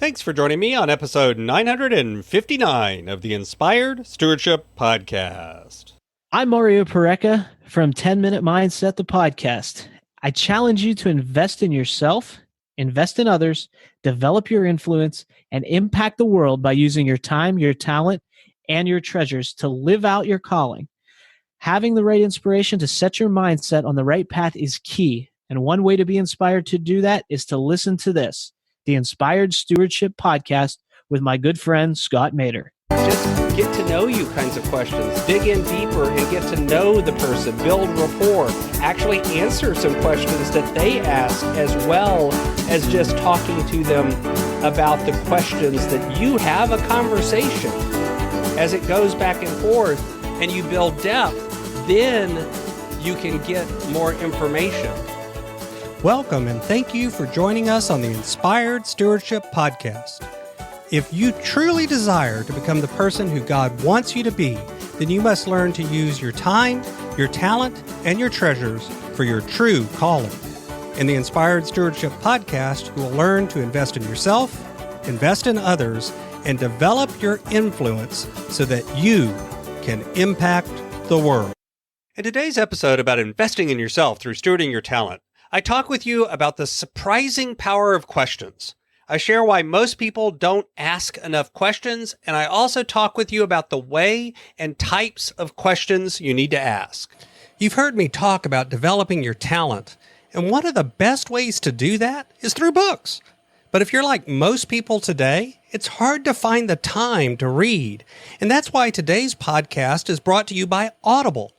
Thanks for joining me on episode 959 of the Inspired Stewardship Podcast. I'm Mario Pareca from 10 Minute Mindset, the podcast. I challenge you to invest in yourself, invest in others, develop your influence, and impact the world by using your time, your talent, and your treasures to live out your calling. Having the right inspiration to set your mindset on the right path is key. And one way to be inspired to do that is to listen to this, the Inspired Stewardship Podcast with my good friend, Scott Mader. Just get to know you kinds of questions. Dig in deeper and get to know the person. Build rapport. Actually answer some questions that they ask, as well as just talking to them about the questions that you have a conversation. As it goes back and forth and you build depth, then you can get more information. Welcome and thank you for joining us on the Inspired Stewardship Podcast. If you truly desire to become the person who God wants you to be, then you must learn to use your time, your talent, and your treasures for your true calling. In the Inspired Stewardship Podcast, you will learn to invest in yourself, invest in others, and develop your influence so that you can impact the world. In today's episode about investing in yourself through stewarding your talent, I talk with you about the surprising power of questions. I share why most people don't ask enough questions, and I also talk with you about the way and types of questions you need to ask. You've heard me talk about developing your talent, and one of the best ways to do that is through books. But if you're like most people today, it's hard to find the time to read, and that's why today's podcast is brought to you by Audible.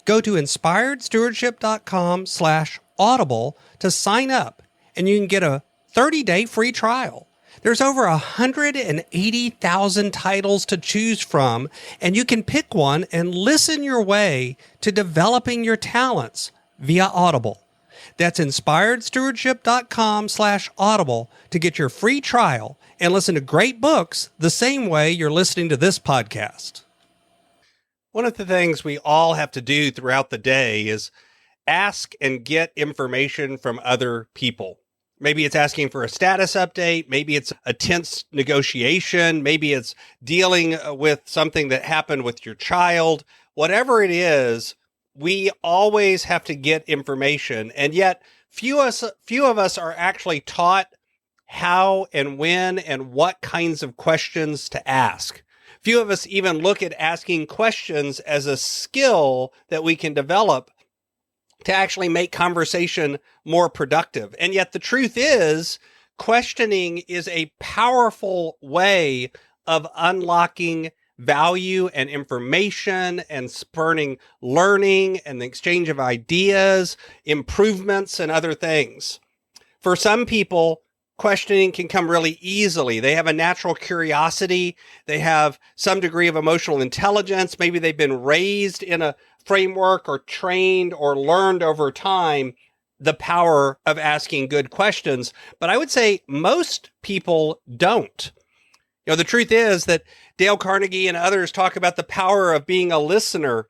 Go to inspiredstewardship.com/Audible to sign up, and you can get a 30-day free trial. There's over 180,000 titles to choose from, and you can pick one and listen your way to developing your talents via Audible. That's inspiredstewardship.com/Audible to get your free trial and listen to great books the same way you're listening to this podcast. One of the things we all have to do throughout the day is ask and get information from other people. Maybe it's asking for a status update. Maybe it's a tense negotiation. Maybe it's dealing with something that happened with your child. Whatever it is, we always have to get information. And yet few of us are actually taught how and when and what kinds of questions to ask. Few of us even look at asking questions as a skill that we can develop to actually make conversation more productive. And yet the truth is, questioning is a powerful way of unlocking value and information and spurring learning and the exchange of ideas, improvements, and other things. For some people, questioning can come really easily. They have a natural curiosity. They have some degree of emotional intelligence. Maybe they've been raised in a framework or trained or learned over time the power of asking good questions. But I would say most people don't. You know, the truth is that Dale Carnegie and others talk about the power of being a listener.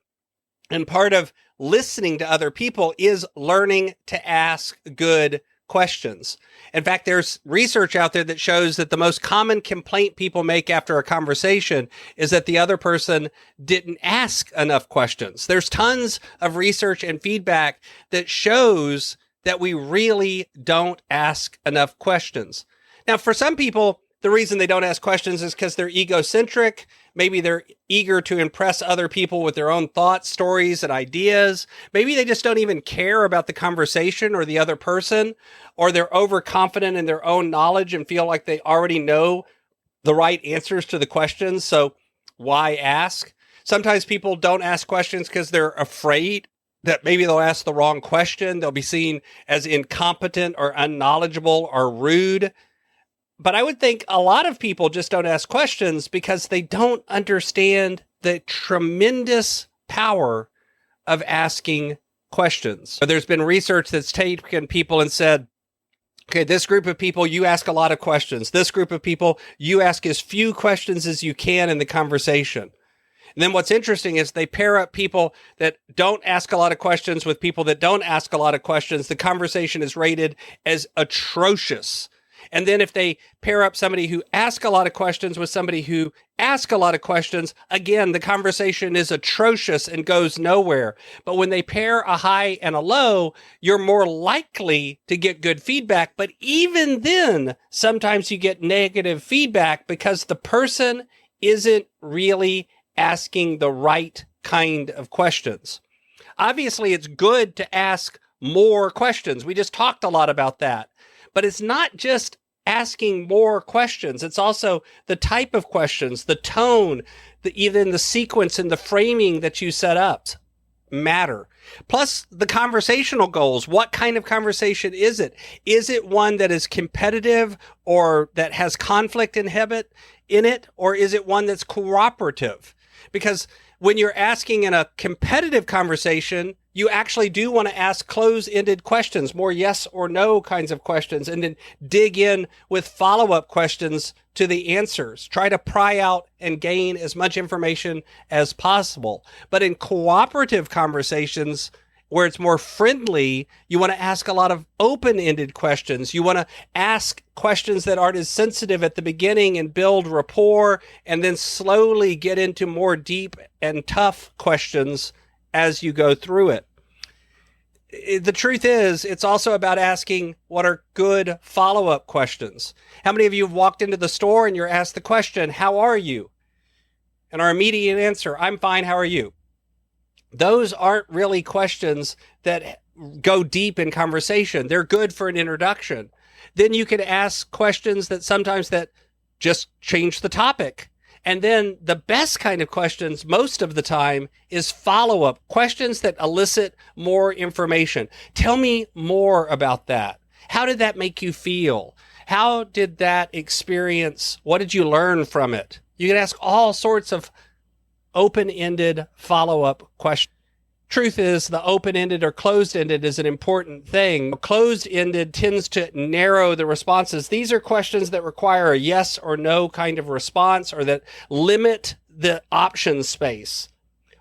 And part of listening to other people is learning to ask good questions. In fact, there's research out there that shows that the most common complaint people make after a conversation is that the other person didn't ask enough questions. There's tons of research and feedback that shows that we really don't ask enough questions. Now, for some people, the reason they don't ask questions is because they're egocentric. Maybe they're eager to impress other people with their own thoughts, stories, and ideas. Maybe they just don't even care about the conversation or the other person, or they're overconfident in their own knowledge and feel like they already know the right answers to the questions. So why ask? Sometimes people don't ask questions because they're afraid that maybe they'll ask the wrong question. They'll be seen as incompetent or unknowledgeable or rude. But I would think a lot of people just don't ask questions because they don't understand the tremendous power of asking questions. There's been research that's taken people and said, okay, this group of people, you ask a lot of questions. This group of people, you ask as few questions as you can in the conversation. And then what's interesting is they pair up people that don't ask a lot of questions with people that don't ask a lot of questions. The conversation is rated as atrocious. And then if they pair up somebody who asks a lot of questions with somebody who asks a lot of questions, again, the conversation is atrocious and goes nowhere. But when they pair a high and a low, you're more likely to get good feedback. But even then, sometimes you get negative feedback because the person isn't really asking the right kind of questions. Obviously, it's good to ask more questions. We just talked a lot about that. But it's not just asking more questions. It's also the type of questions, the tone, even the sequence and the framing that you set up matter. Plus the conversational goals. What kind of conversation is it? Is it one that is competitive or that has conflict in it? Or is it one that's cooperative? Because when you're asking in a competitive conversation, you actually do want to ask close-ended questions, more yes or no kinds of questions, and then dig in with follow-up questions to the answers. Try to pry out and gain as much information as possible. But in cooperative conversations, where it's more friendly, you want to ask a lot of open-ended questions. You want to ask questions that aren't as sensitive at the beginning and build rapport, and then slowly get into more deep and tough questions as you go through it. The truth is, it's also about asking what are good follow-up questions. How many of you have walked into the store and you're asked the question, how are you? And our immediate answer, I'm fine, how are you? Those aren't really questions that go deep in conversation. They're good for an introduction. Then you can ask questions that sometimes that just change the topic. And then the best kind of questions most of the time is follow-up questions that elicit more information. Tell me more about that. How did that make you feel? How did that experience? What did you learn from it? You can ask all sorts of open-ended follow-up questions. Truth is, the open-ended or closed-ended is an important thing. Closed-ended tends to narrow the responses. These are questions that require a yes or no kind of response or that limit the option space,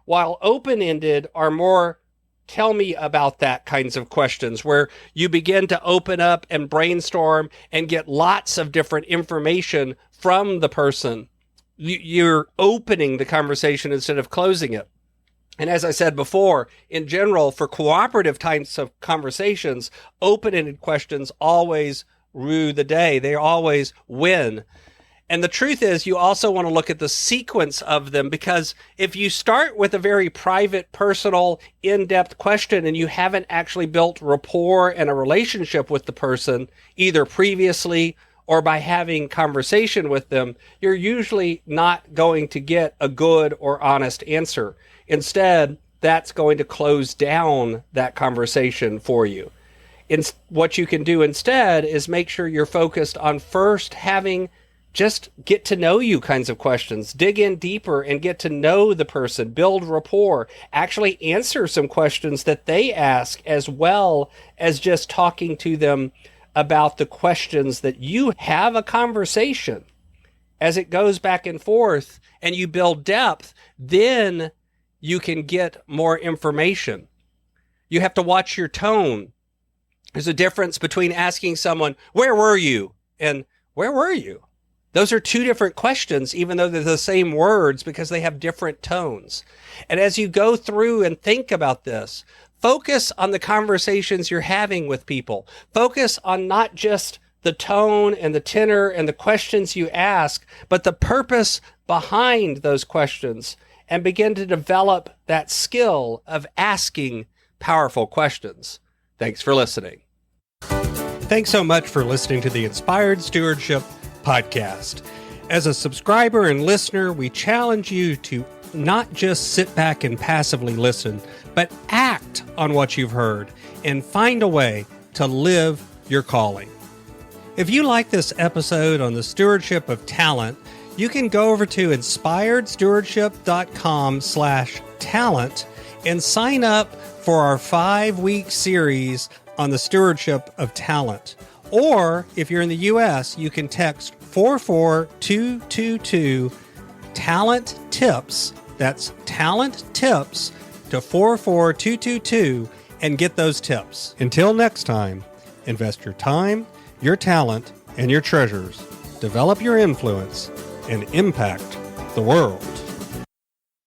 while open-ended are more tell me about that kinds of questions where you begin to open up and brainstorm and get lots of different information from the person. You're opening the conversation instead of closing it. And as I said before, in general, for cooperative types of conversations, open-ended questions always rue the day. They always win. And the truth is, you also want to look at the sequence of them, because if you start with a very private, personal, in-depth question and you haven't actually built rapport and a relationship with the person, either previously or by having conversation with them, you're usually not going to get a good or honest answer. Instead, that's going to close down that conversation for you. What you can do instead is make sure you're focused on first having just get to know you kinds of questions. Dig in deeper and get to know the person, build rapport, actually answer some questions that they ask, as well as just talking to them about the questions that you have a conversation. As it goes back and forth and you build depth, then you can get more information. You have to watch your tone. There's a difference between asking someone, where were you? And where were you? Those are two different questions, even though they're the same words, because they have different tones. And as you go through and think about this, focus on the conversations you're having with people. Focus on not just the tone and the tenor and the questions you ask, but the purpose behind those questions, and begin to develop that skill of asking powerful questions. Thanks for listening. Thanks so much for listening to the Inspired Stewardship podcast. As a subscriber and listener, we challenge you to not just sit back and passively listen, but act on what you've heard and find a way to live your calling. If you like this episode on the stewardship of talent, you can go over to inspiredstewardship.com/talent and sign up for our 5-week series on the stewardship of talent. Or if you're in the U.S., you can text 44222 talent tips. That's talent tips to 44222 and get those tips. Until next time, invest your time, your talent, and your treasures, develop your influence, and impact the world.